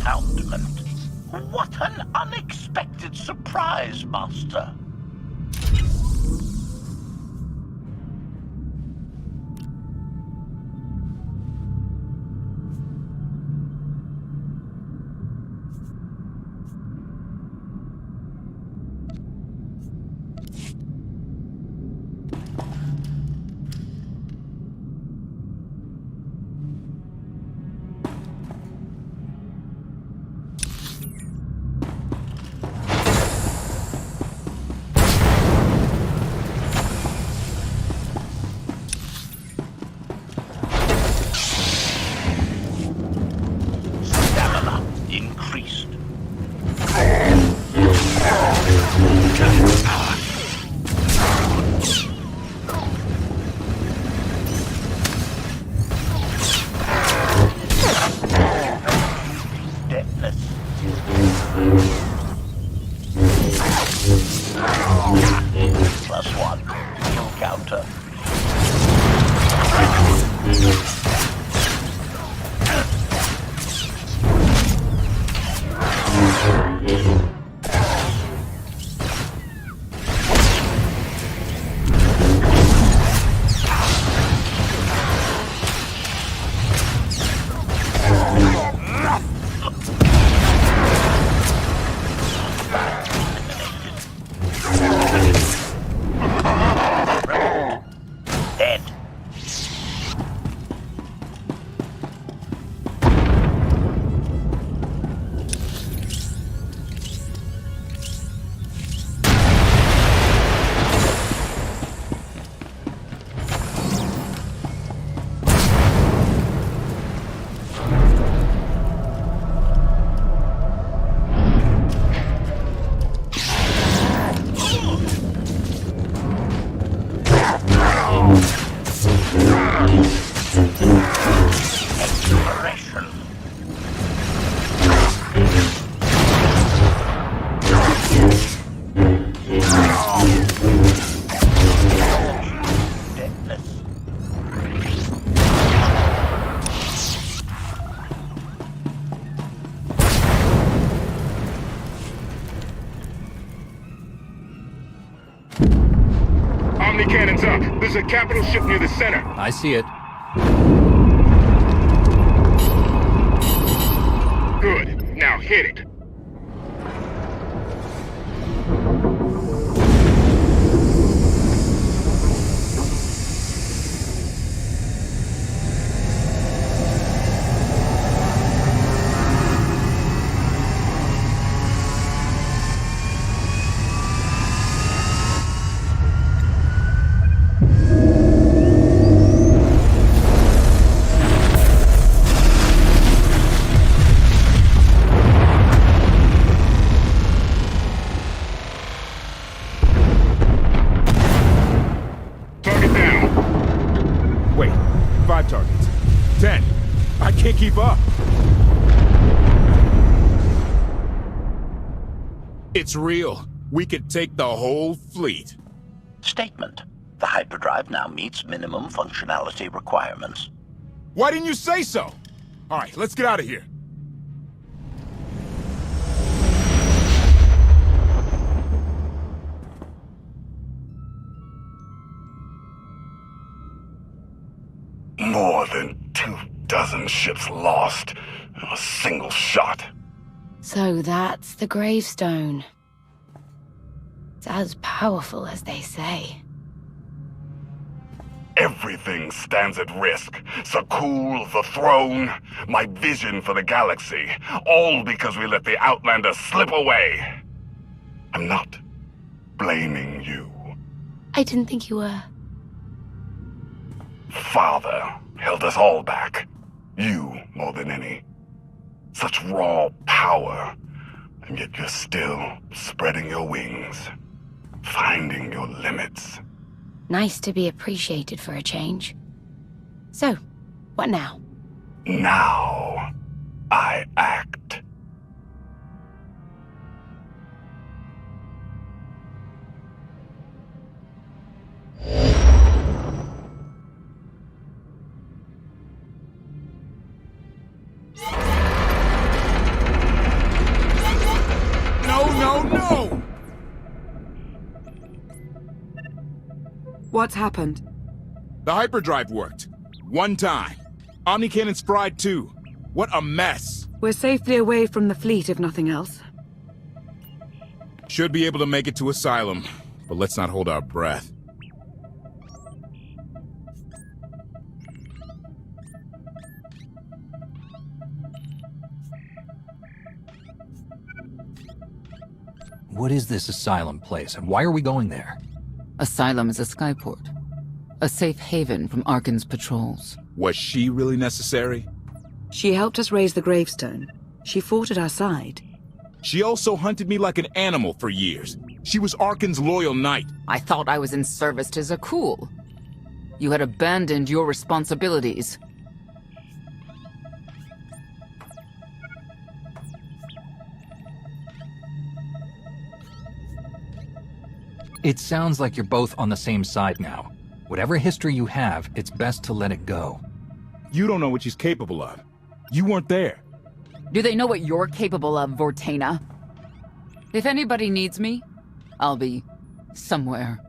enchantment. What an unexpected surprise, Master. Cannons up. There's a capital ship near the center. I see it. Good. Now hit it. Keep up. It's real. We could take the whole fleet. Statement. The hyperdrive now meets minimum functionality requirements. Why didn't you say so? All right, let's get out of here. More than 24 ships lost in a single shot. So that's the gravestone. It's as powerful as they say. Everything stands at risk. Sakul, the throne, my vision for the galaxy. All because we let the Outlanders slip away. I'm not blaming you. I didn't think you were. Father held us all back. You more than any. Such raw power, and yet you're still spreading your wings, finding your limits. Nice to be appreciated for a change. So, what now? Now, I act. Oh no! What's happened? The hyperdrive worked. One time. Omnicannon's fried too. What a mess. We're safely away from the fleet, if nothing else. Should be able to make it to Asylum, but let's not hold our breath. What is this Asylum place, and why are we going there? Asylum is a skyport. A safe haven from Arkan's patrols. Was she really necessary? She helped us raise the gravestone. She fought at our side. She also hunted me like an animal for years. She was Arkan's loyal knight. I thought I was in service to Zakul. You had abandoned your responsibilities. It sounds like you're both on the same side now. Whatever history you have, it's best to let it go. You don't know what she's capable of. You weren't there. Do they know what you're capable of, Vortena? If anybody needs me, I'll be somewhere.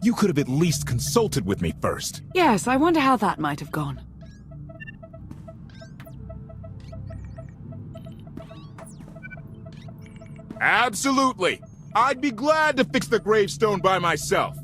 You could have at least consulted with me first. Yes, I wonder how that might have gone. Absolutely. I'd be glad to fix the gravestone by myself.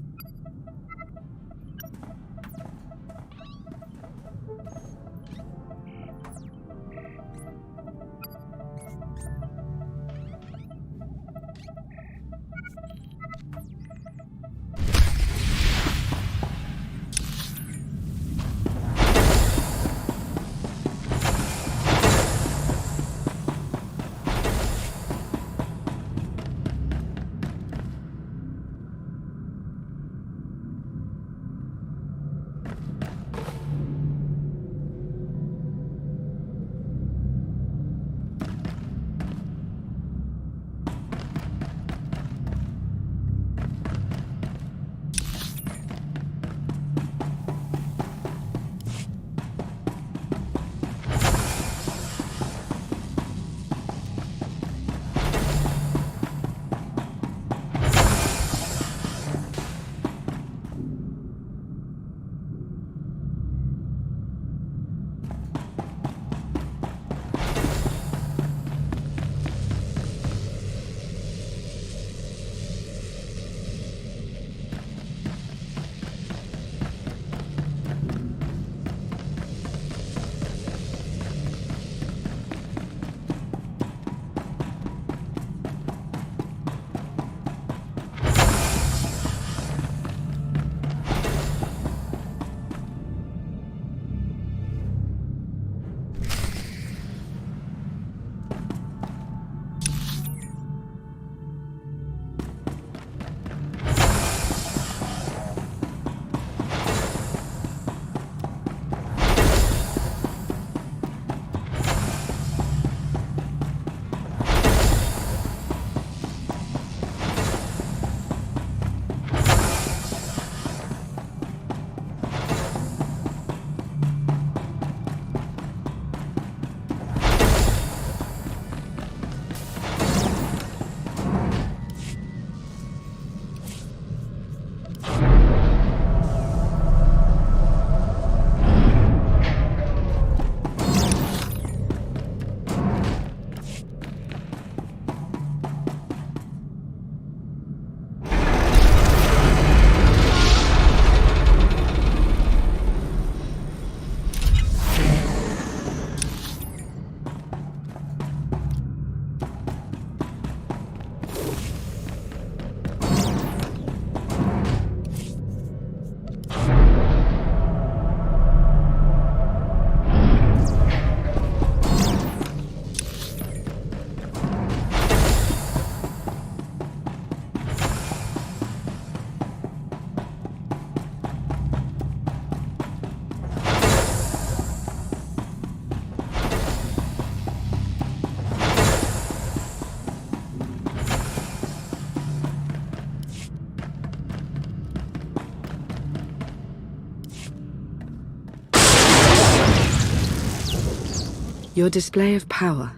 Your display of power.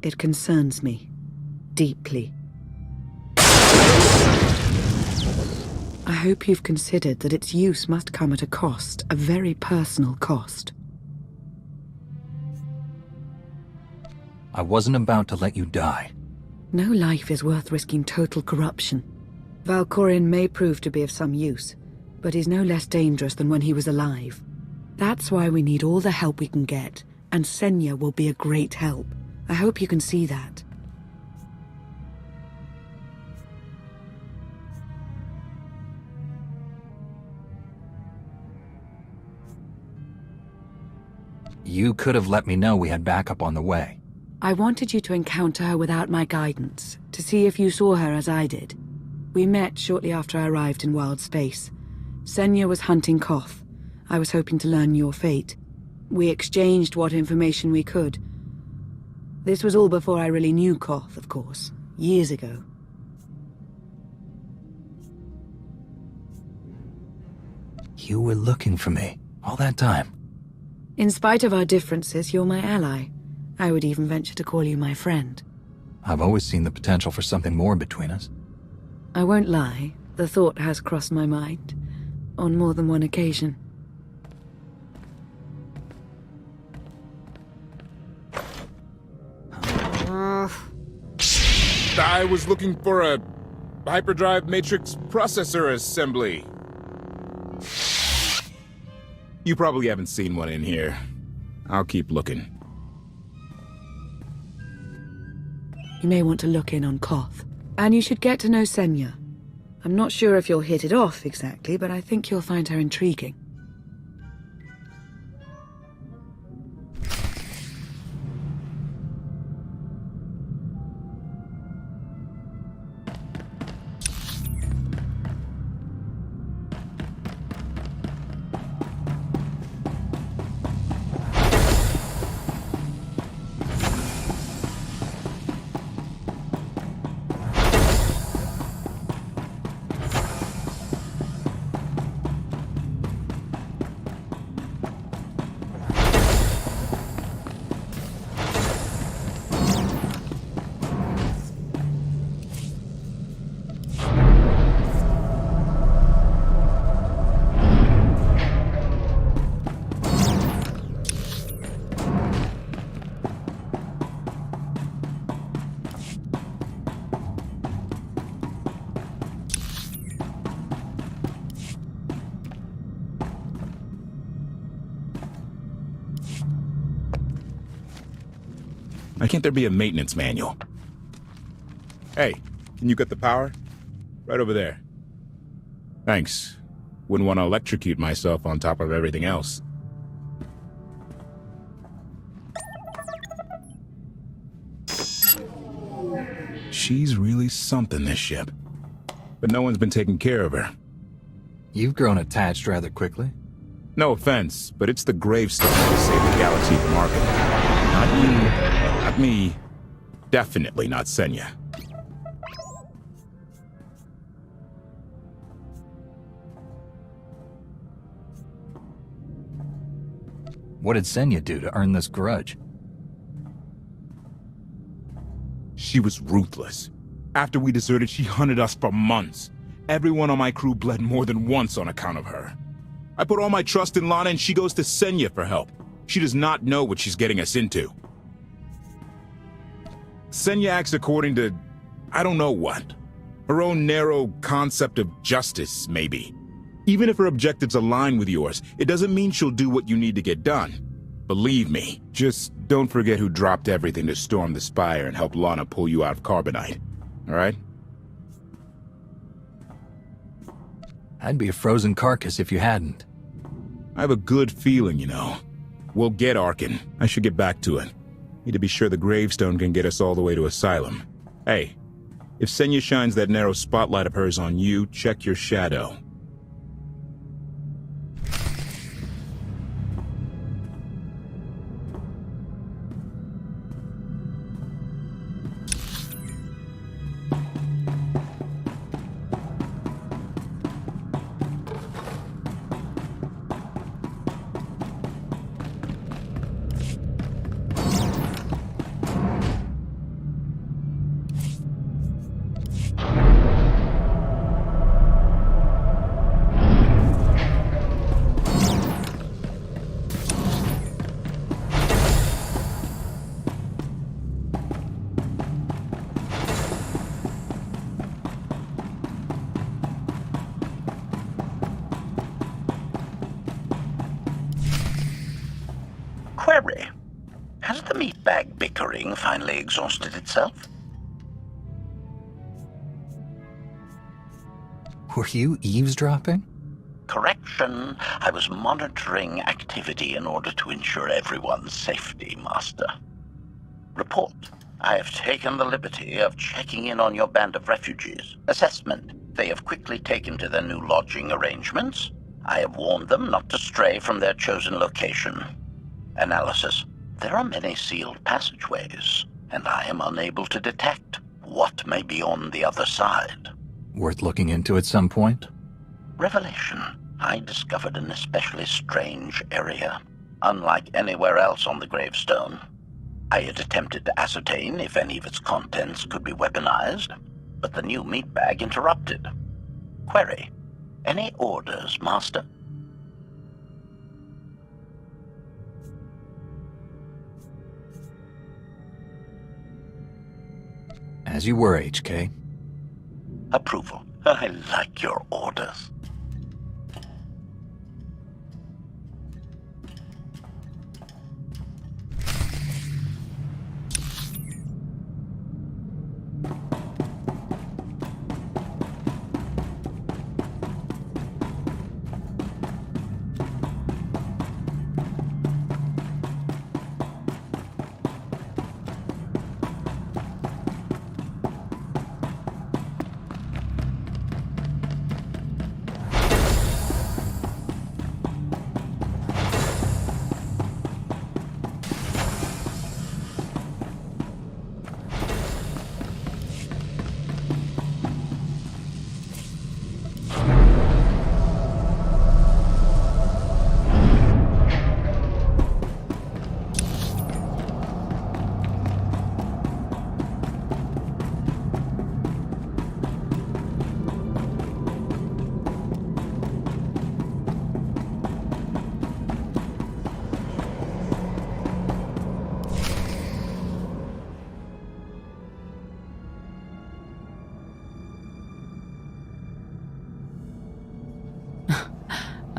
It concerns me. Deeply. I hope you've considered that its use must come at a cost, a very personal cost. I wasn't about to let you die. No life is worth risking total corruption. Valkorion may prove to be of some use, but he's no less dangerous than when he was alive. That's why we need all the help we can get, and Seiya will be a great help. I hope you can see that. You could have let me know we had backup on the way. I wanted you to encounter her without my guidance, to see if you saw her as I did. We met shortly after I arrived in wild space. Seiya was hunting Koth. I was hoping to learn your fate. We exchanged what information we could. This was all before I really knew Koth, of course, years ago. You were looking for me all that time. In spite of our differences, you're my ally. I would even venture to call you my friend. I've always seen the potential for something more between us. I won't lie, the thought has crossed my mind, on more than one occasion. I was looking for a hyperdrive matrix processor assembly. You probably haven't seen one in here. I'll keep looking. You may want to look in on Koth. And you should get to know Seiya. I'm not sure if you'll hit it off exactly, but I think you'll find her intriguing. Why can't there be a maintenance manual? Hey, can you get the power? Right over there. Thanks. Wouldn't want to electrocute myself on top of everything else. She's really something, this ship. But no one's been taking care of her. You've grown attached rather quickly. No offense, but it's the gravestone to save the galaxy from Arkham. Not you, not me, definitely not Seiya. What did Seiya do to earn this grudge? She was ruthless. After we deserted, she hunted us for months. Everyone on my crew bled more than once on account of her. I put all my trust in Lana and she goes to Seiya for help. She does not know what she's getting us into. Seiya acts according to, I don't know what. Her own narrow concept of justice, maybe. Even if her objectives align with yours, it doesn't mean she'll do what you need to get done. Believe me, just don't forget who dropped everything to storm the Spire and help Lana pull you out of Carbonite. Alright? I'd be a frozen carcass if you hadn't. I have a good feeling, you know. We'll get Arkin. I should get back to it. Need to be sure the gravestone can get us all the way to Asylum. Hey, if Seiya shines that narrow spotlight of hers on you, check your shadow. Has the meatbag bickering finally exhausted itself? Were you eavesdropping? Correction. I was monitoring activity in order to ensure everyone's safety, Master. Report. I have taken the liberty of checking in on your band of refugees. Assessment. They have quickly taken to their new lodging arrangements. I have warned them not to stray from their chosen location. Analysis. There are many sealed passageways, and I am unable to detect what may be on the other side. Worth looking into at some point? Revelation. I discovered an especially strange area, unlike anywhere else on the gravestone. I had attempted to ascertain if any of its contents could be weaponized, but the new meatbag interrupted. Query. Any orders, Master? As you were, HK. Approval. I like your orders.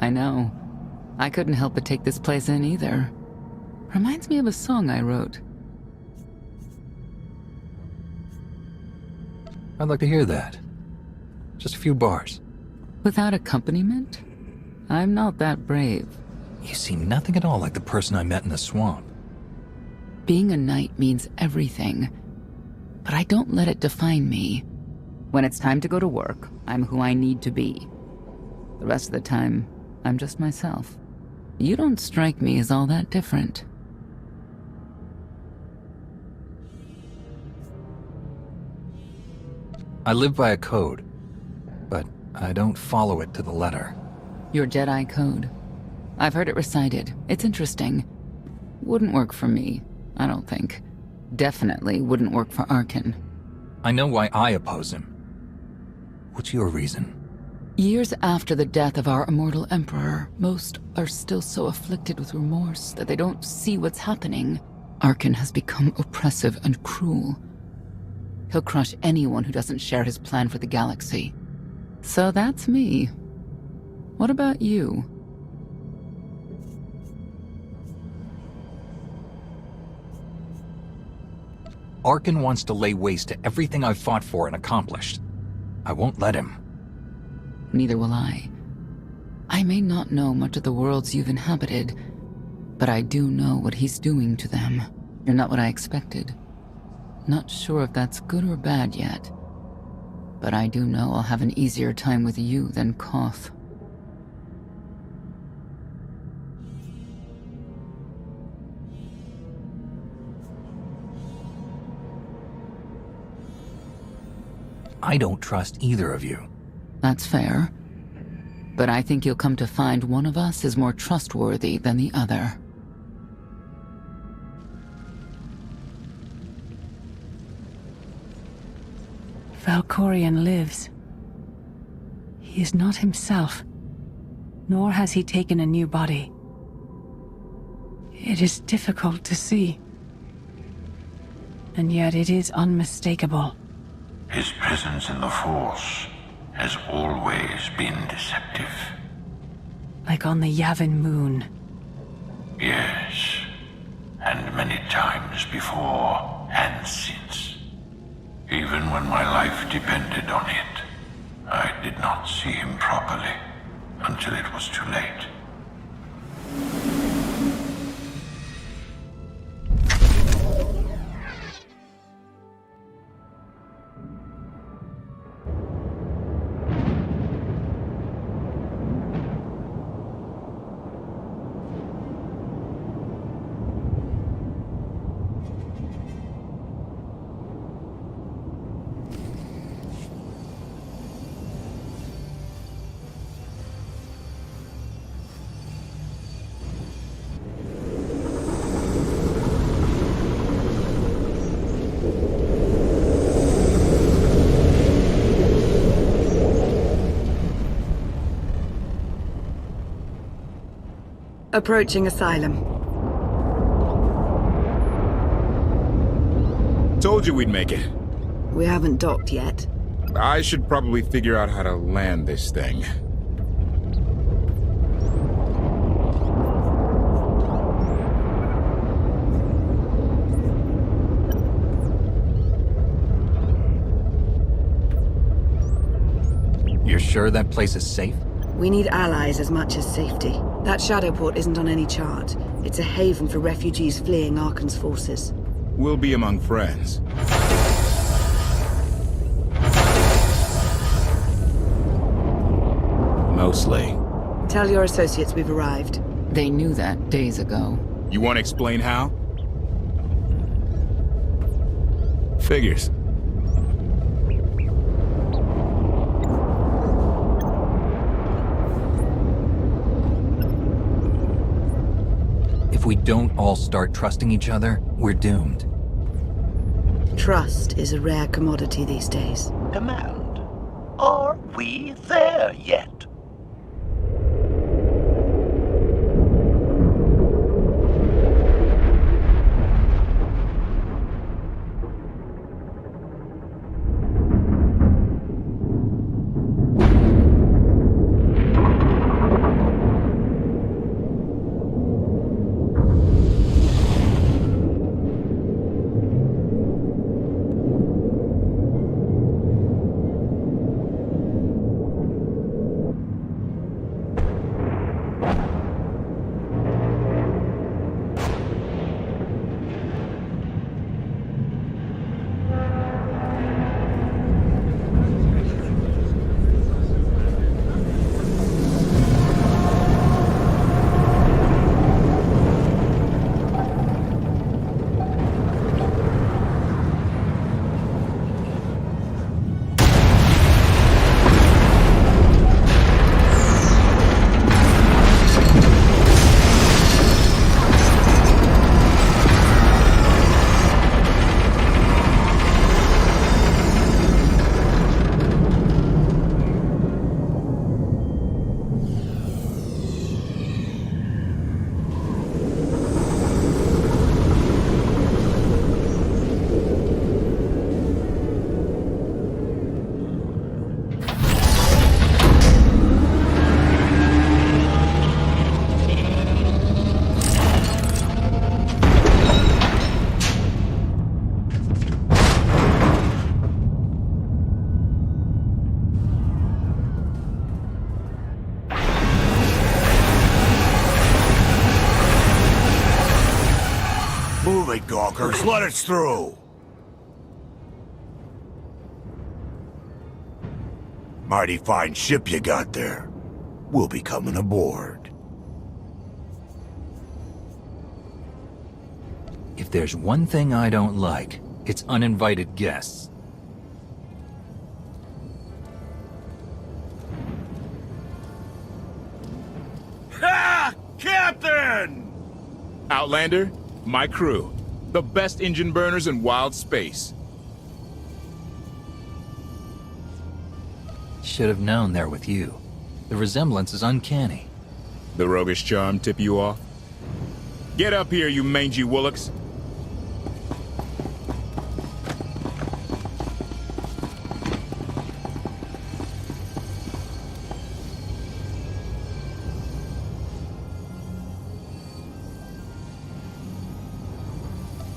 I know. I couldn't help but take this place in either. Reminds me of a song I wrote. I'd like to hear that. Just a few bars. Without accompaniment? I'm not that brave. You seem nothing at all like the person I met in the swamp. Being a knight means everything, but I don't let it define me. When it's time to go to work, I'm who I need to be. The rest of the time, I'm just myself. You don't strike me as all that different. I live by a code, but I don't follow it to the letter. Your Jedi code. I've heard it recited. It's interesting. Wouldn't work for me, I don't think. Definitely wouldn't work for Arkin. I know why I oppose him. What's your reason? Years after the death of our immortal emperor, most are still so afflicted with remorse that they don't see what's happening. Arkin has become oppressive and cruel. He'll crush anyone who doesn't share his plan for the galaxy. So that's me. What about you? Arkin wants to lay waste to everything I've fought for and accomplished. I won't let him. Neither will I. I may not know much of the worlds you've inhabited, but I do know what he's doing to them. You're not what I expected. Not sure if that's good or bad yet, but I do know I'll have an easier time with you than Koth. I don't trust either of you. That's fair. But I think you'll come to find one of us is more trustworthy than the other. Valkorion lives. He is not himself, nor has he taken a new body. It is difficult to see, and yet it is unmistakable. His presence in the Force has always been deceptive. Like on the Yavin moon. Yes, and many times before and since. Even when my life depended on it, I did not see him properly until it was too late. Approaching Asylum. Told you we'd make it. We haven't docked yet. I should probably figure out how to land this thing. You're sure that place is safe? We need allies as much as safety. That Shadowport isn't on any chart. It's a haven for refugees fleeing Arkan's forces. We'll be among friends. Mostly. Tell your associates we've arrived. They knew that days ago. You want to explain how? Figures. If we don't all start trusting each other, we're doomed. Trust is a rare commodity these days. Command. Are we there yet? Gawkers, let us through! Mighty fine ship you got there. We'll be coming aboard. If there's one thing I don't like, it's uninvited guests. Ha! Captain! Outlander, my crew. The best engine burners in wild space. Should have known they're with you. The resemblance is uncanny. The roguish charm tip you off? Get up here, you mangy woolocks.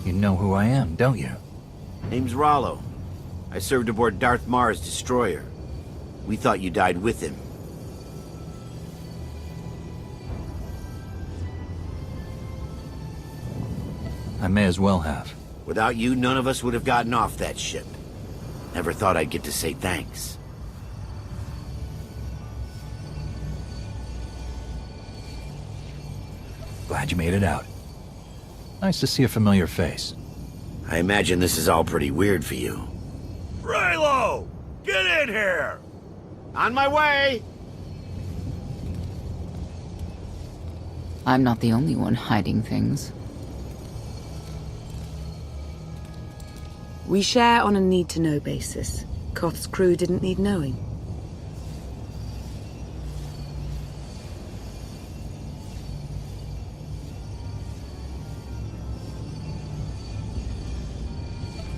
You know who I am, don't you? Name's Rollo. I served aboard Darth Mar's destroyer. We thought you died with him. I may as well have. Without you, none of us would have gotten off that ship. Never thought I'd get to say thanks. Glad you made it out. Nice to see a familiar face. I imagine this is all pretty weird for you. Raylo! Get in here! On my way! I'm not the only one hiding things. We share on a need-to-know basis. Koth's crew didn't need knowing.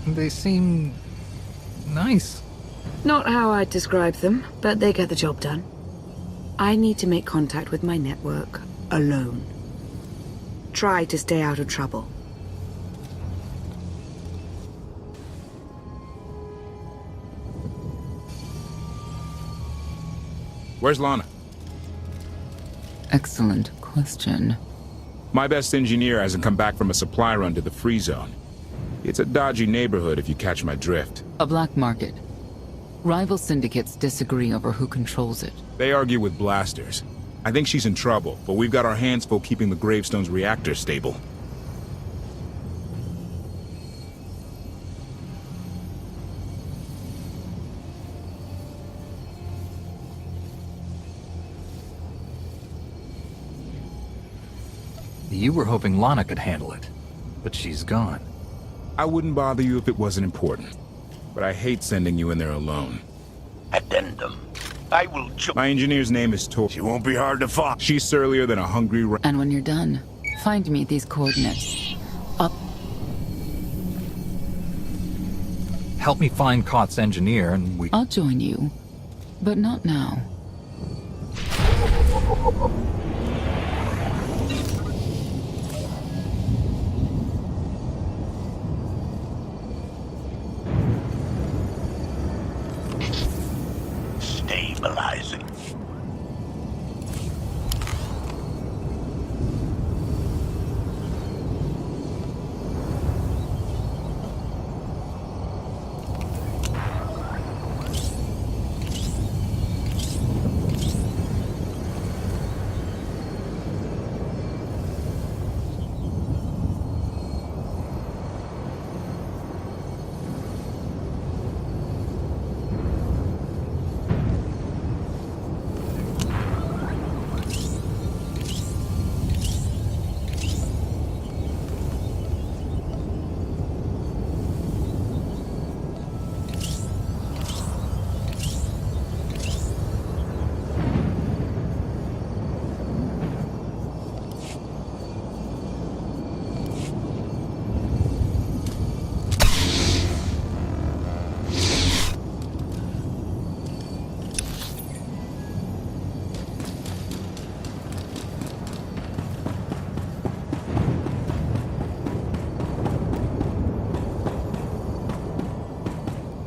They seem... nice. Not how I'd describe them, but they get the job done. I need to make contact with my network, alone. Try to stay out of trouble. Where's Lana? Excellent question. My best engineer hasn't come back from a supply run to the free zone. It's a dodgy neighborhood if you catch my drift. A black market. Rival syndicates disagree over who controls it. They argue with blasters. I think she's in trouble, but we've got our hands full keeping the Gravestone's reactor stable. You were hoping Lana could handle it, but she's gone. I wouldn't bother you if it wasn't important, but I hate sending you in there alone. Addendum. I will My engineer's name is Tor. She won't be hard to find. She's surlier than a hungry And when you're done, find me at these coordinates. Up. Help me find Koth's engineer and we... I'll join you, but not now. Stabilizing.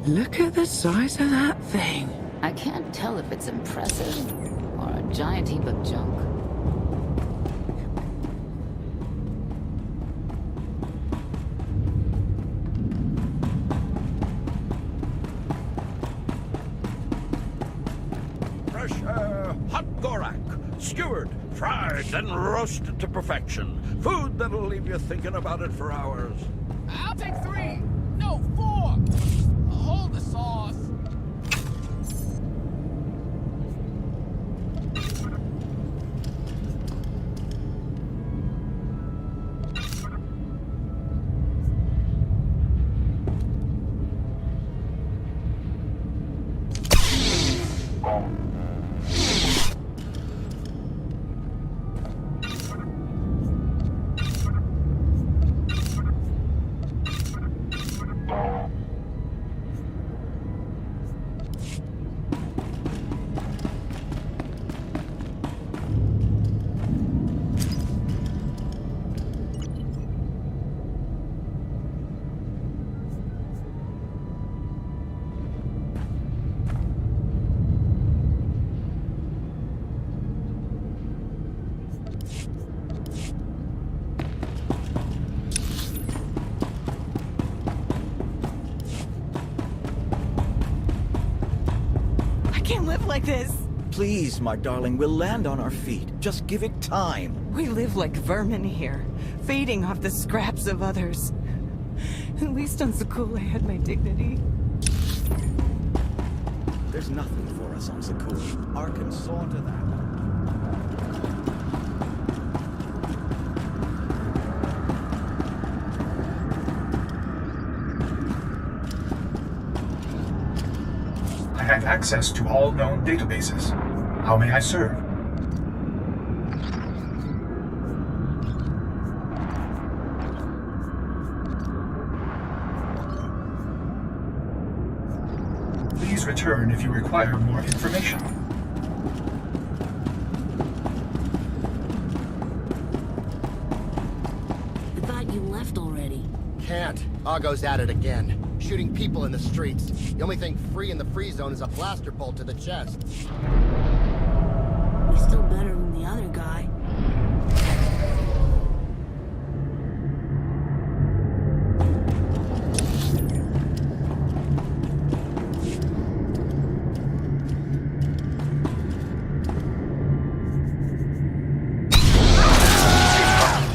Look at the size of that thing. I can't tell if it's impressive or a giant heap of junk. Fresh, hot Gorak, skewered, fried, and roasted to perfection. Food that'll leave you thinking about it for hours. I'll take 3. No, 4. Hold the sauce. can't live like this. Please, my darling, we'll land on our feet. Just give it time. We live like vermin here, feeding off the scraps of others. At least on Zakul I had my dignity. There's nothing for us on Zakul. Arkan saw to that. I have access to all known databases. How may I serve? Please return if you require more information. I thought you left already. Can't. Argo's at it again. Shooting people in the streets. The only thing free in the free zone is a blaster bolt to the chest. He's still better than the other guy.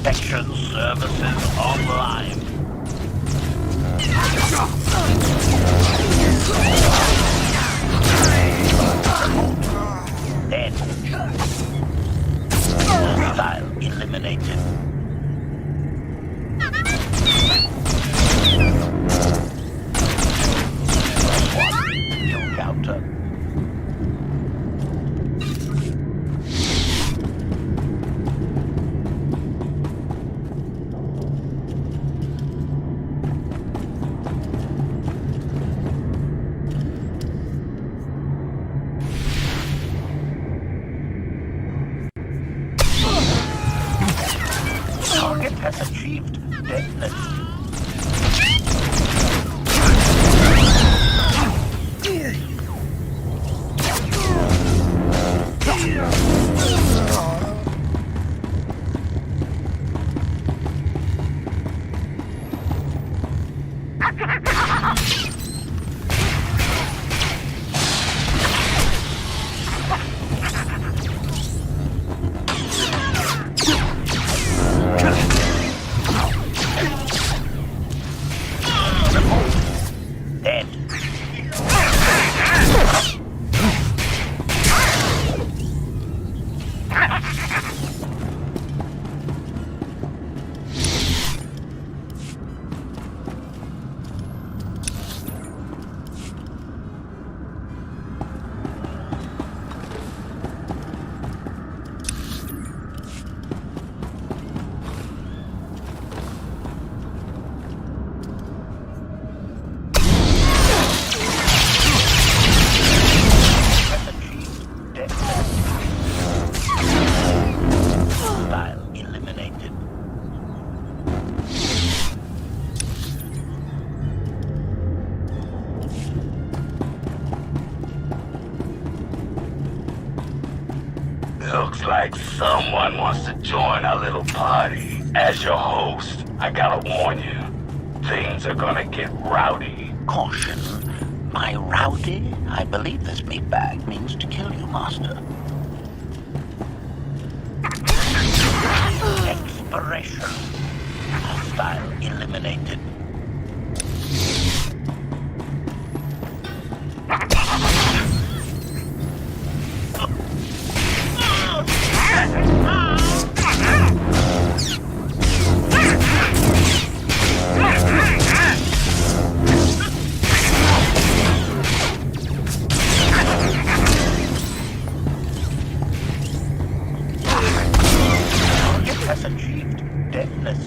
Protection services online. Dead. Hostile eliminated. Kill counter. Target has achieved deadness. Dead. Hostile eliminated. Looks like someone wants to join our little party. As your host, I gotta warn you, things are gonna get rowdy. Caution. By rowdy, I believe this meatbag means to kill you, Master. Expiration. Hostile eliminated. Target has achieved deadness.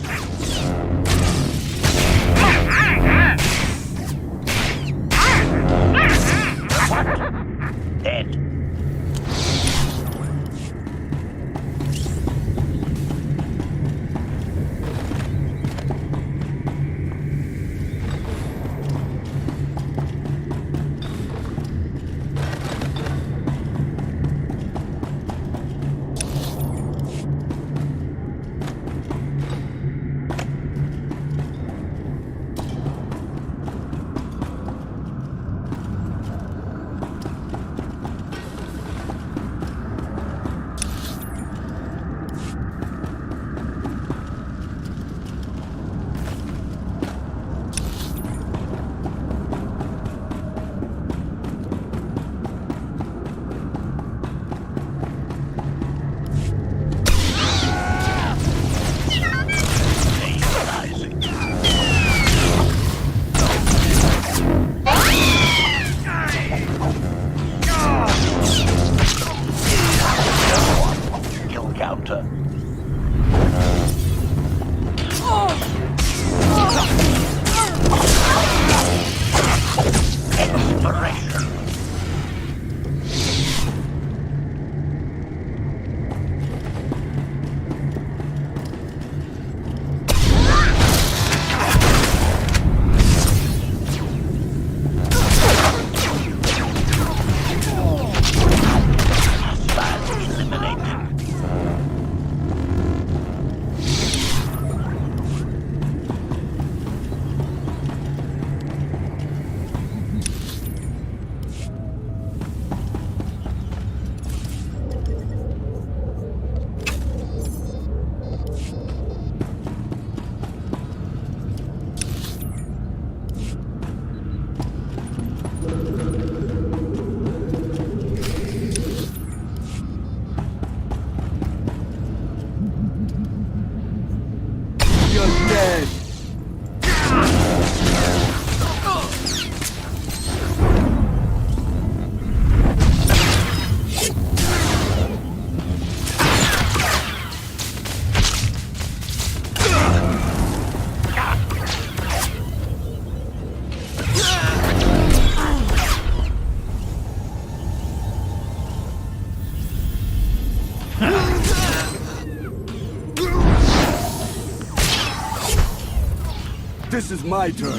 This is my turn.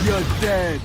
You're dead.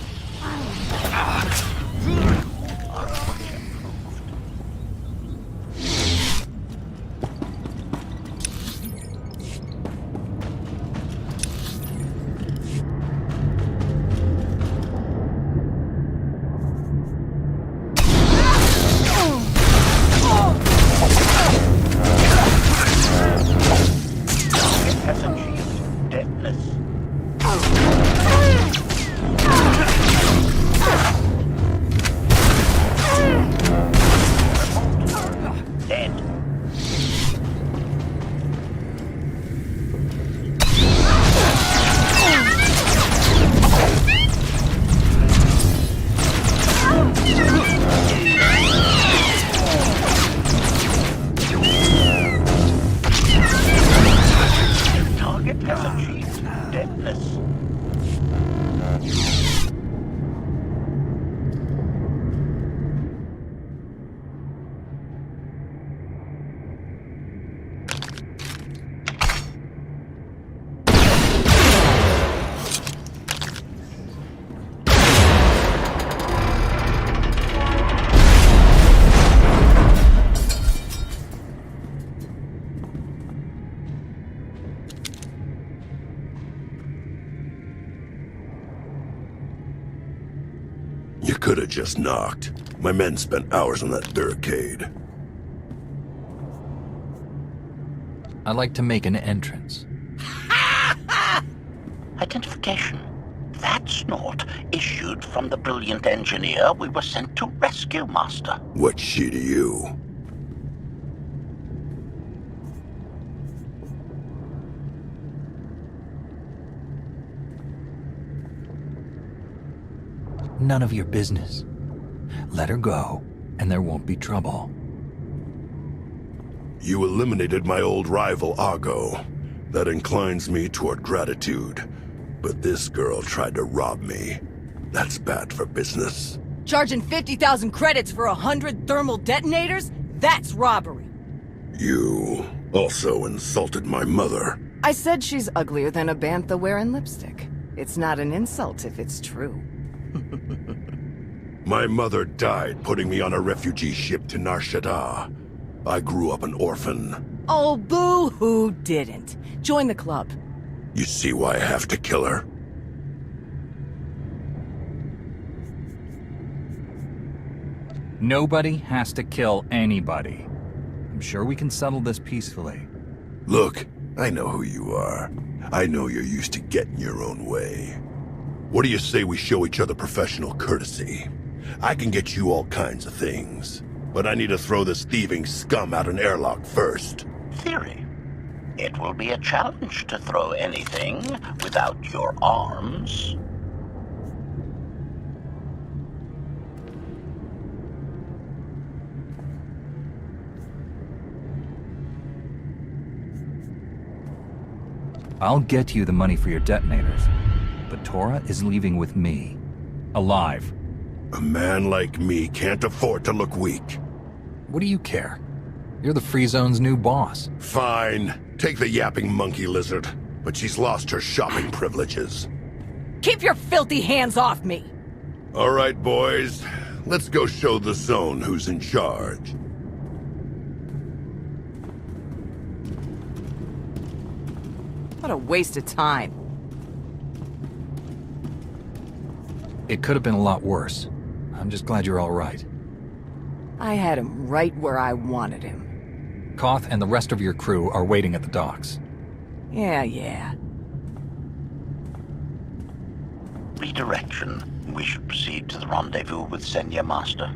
You could have just knocked. My men spent hours on that barricade. I'd like to make an entrance. Identification. That's not issued from the brilliant engineer we were sent to rescue, Master. What's she to you? None of your business. Let her go, and there won't be trouble. You eliminated my old rival, Argo. That inclines me toward gratitude. But this girl tried to rob me. That's bad for business. Charging 50,000 credits for 100 thermal detonators? That's robbery. You also insulted my mother. I said she's uglier than a bantha wearing lipstick. It's not an insult if it's true. My mother died putting me on a refugee ship to Nar Shaddaa. I grew up an orphan. Oh, boo, who didn't? Join the club. You see why I have to kill her? Nobody has to kill anybody. I'm sure we can settle this peacefully. Look, I know who you are. I know you're used to getting your own way. What do you say we show each other professional courtesy? I can get you all kinds of things, but I need to throw this thieving scum out an airlock first. Theory. It will be a challenge to throw anything without your arms. I'll get you the money for your detonators, but Tora is leaving with me. Alive. A man like me can't afford to look weak. What do you care? You're the Free Zone's new boss. Fine. Take the yapping monkey lizard, but she's lost her shopping privileges. Keep your filthy hands off me! All right, boys. Let's go show the Zone who's in charge. What a waste of time. It could have been a lot worse. I'm just glad you're all right. I had him right where I wanted him. Koth and the rest of your crew are waiting at the docks. Yeah. Redirection. We should proceed to the rendezvous with Seiya, Master.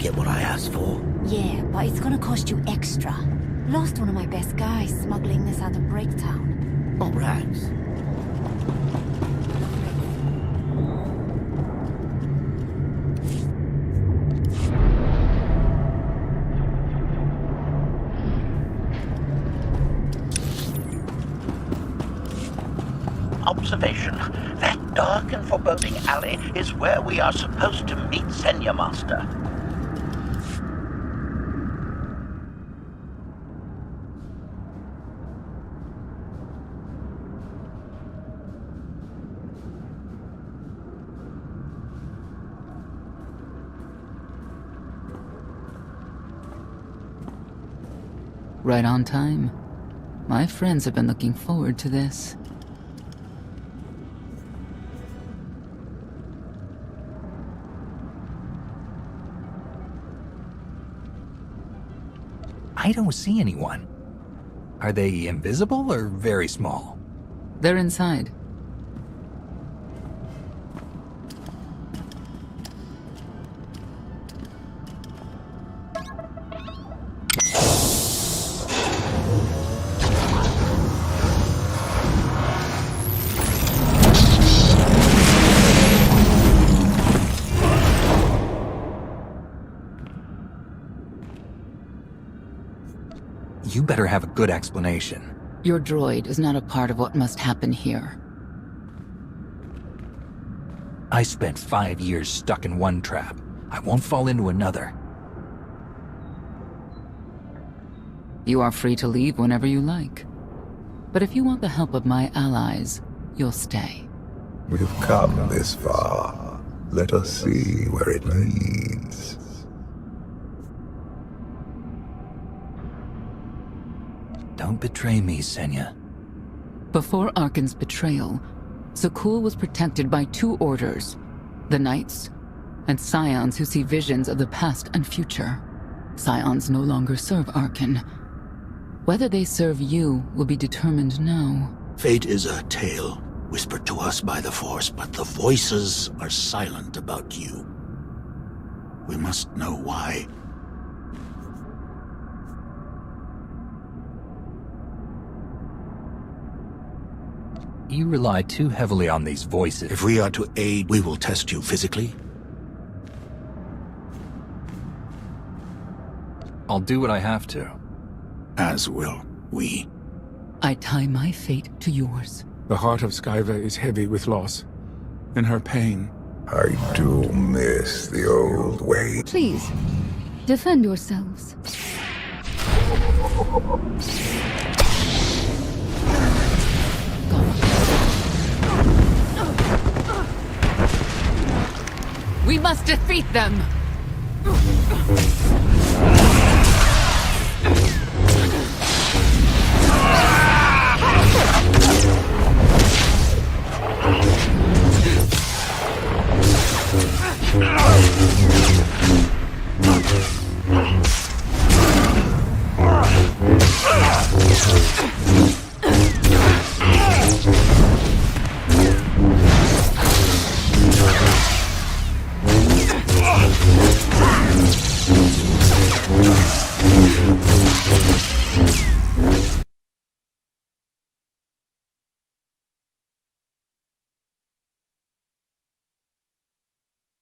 Get what I asked for? Yeah, but it's gonna cost you extra. Lost one of my best guys smuggling this out of Breaktown. Oh, rags. Observation. That dark and foreboding alley is where we are supposed to meet Seiya Master. Right on time. My friends have been looking forward to this. I don't see anyone. Are they invisible or very small? They're inside. You better have a good explanation. Your droid is not a part of what must happen here. I spent 5 years stuck in one trap. I won't fall into another. You are free to leave whenever you like. But if you want the help of my allies, you'll stay. We've come this far. Let us see where it leads. Don't betray me, Seiya. Before Arkan's betrayal, Zakul was protected by two orders, the Knights and Scions who see visions of the past and future. Scions no longer serve Arkan. Whether they serve you will be determined now. Fate is a tale whispered to us by the Force, but the voices are silent about you. We must know why. You rely too heavily on these voices. If we are to aid, we will test you physically. I'll do what I have to. As will we. I tie my fate to yours. The heart of Skyva is heavy with loss. In her pain. I do miss the old way. Please, defend yourselves. We must defeat them!